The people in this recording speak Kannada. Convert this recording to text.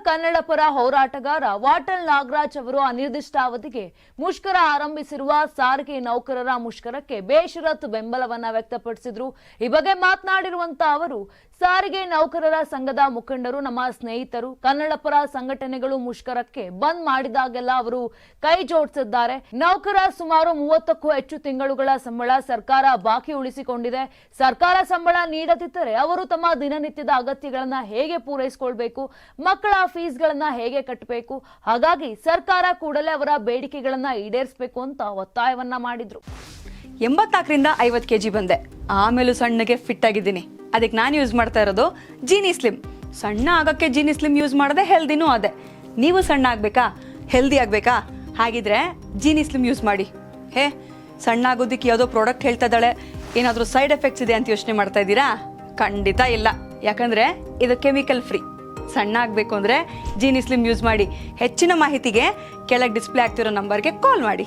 ಕನ್ನಡ ಪರ ಹೋರಾಟಗಾರ ವಾಟಲ್ ನಾಗರಾಜ್ ಅವರು ಅನಿರ್ದಿಷ್ಟಾವಧಿಗೆ ಮುಷ್ಕರ ಆರಂಭಿಸಿರುವ ಸಾರಿಗೆ ನೌಕರರ ಮುಷ್ಕರಕ್ಕೆ ಬೇಷರತ್ ಬೆಂಬಲವನ್ನ ವ್ಯಕ್ತಪಡಿಸಿದ್ರು. ಈ ಬಗ್ಗೆ ಮಾತನಾಡಿರುವಂತಹ ಅವರು, ಸಾರಿಗೆ ನೌಕರರ ಸಂಘದ ಮುಖಂಡರು ನಮ್ಮ ಸ್ನೇಹಿತರು. ಕನ್ನಡ ಪರ ಸಂಘಟನೆಗಳು ಮುಷ್ಕರಕ್ಕೆ ಬಂದ್ ಮಾಡಿದಾಗೆಲ್ಲ ಅವರು ಕೈ ಜೋಡಿಸಿದ್ದಾರೆ. ನೌಕರ ಸುಮಾರು 30ಕ್ಕೂ ಹೆಚ್ಚು ತಿಂಗಳುಗಳ ಸಂಬಳ ಸರ್ಕಾರ ಬಾಕಿ ಉಳಿಸಿಕೊಂಡಿದೆ. ಸರ್ಕಾರ ಸಂಬಳ ನೀಡದಿದ್ದರೆ ಅವರು ತಮ್ಮ ದಿನನಿತ್ಯದ ಅಗತ್ಯಗಳನ್ನ ಹೇಗೆ ಪೂರೈಸಿಕೊಳ್ಬೇಕು, ಮಕ್ಕಳ ಫೀಸ್ಗಳನ್ನ ಹೇಗೆ ಕಟ್ಟಬೇಕು? ಹಾಗಾಗಿ ಸರ್ಕಾರ ಕೂಡಲೇ ಅವರ ಬೇಡಿಕೆಗಳನ್ನ ಈಡೇರಿಸಬೇಕು ಅಂತ ಒತ್ತಾಯವನ್ನ ಮಾಡಿದ್ರು. 84ರಿಂದ 50 kg ಬಂದೆ, ಆಮೇಲೂ ಸಣ್ಣಗೆ ಫಿಟ್ ಆಗಿದ್ದೀನಿ. ಅದಕ್ಕೆ ನಾನು ಯೂಸ್ ಮಾಡ್ತಾ ಇರೋದು ಜೀನಿ ಸ್ಲಿಮ್. ಸಣ್ಣ ಆಗಕ್ಕೆ ಜೀನಿ ಸ್ಲಿಮ್ ಯೂಸ್ ಮಾಡದೆ ಹೆಲ್ದಿನೂ ಅದೇ. ನೀವು ಸಣ್ಣ ಆಗ್ಬೇಕಾ, ಹೆಲ್ದಿ ಆಗ್ಬೇಕಾ? ಹಾಗಿದ್ರೆ ಜೀನಿ ಸ್ಲಿಮ್ ಯೂಸ್ ಮಾಡಿ. ಸಣ್ಣ ಆಗೋದಕ್ಕೆ ಯಾವುದೋ ಪ್ರಾಡಕ್ಟ್ ಹೇಳ್ತಾ ಇದ್ದಾಳೆ, ಏನಾದರೂ ಸೈಡ್ ಎಫೆಕ್ಟ್ಸ್ ಇದೆ ಅಂತ ಯೋಚನೆ ಮಾಡ್ತಾ ಇದ್ದೀರಾ? ಖಂಡಿತ ಇಲ್ಲ, ಯಾಕಂದ್ರೆ ಇದು ಕೆಮಿಕಲ್ ಫ್ರೀ. ಸಣ್ಣ ಆಗಬೇಕು ಅಂದರೆ ಜೀನಿ ಸ್ಲಿಮ್ ಯೂಸ್ ಮಾಡಿ. ಹೆಚ್ಚಿನ ಮಾಹಿತಿಗೆ ಕೆಳಗೆ ಡಿಸ್ಪ್ಲೇ ಆಗ್ತಿರೋ ನಂಬರ್ಗೆ ಕಾಲ್ ಮಾಡಿ.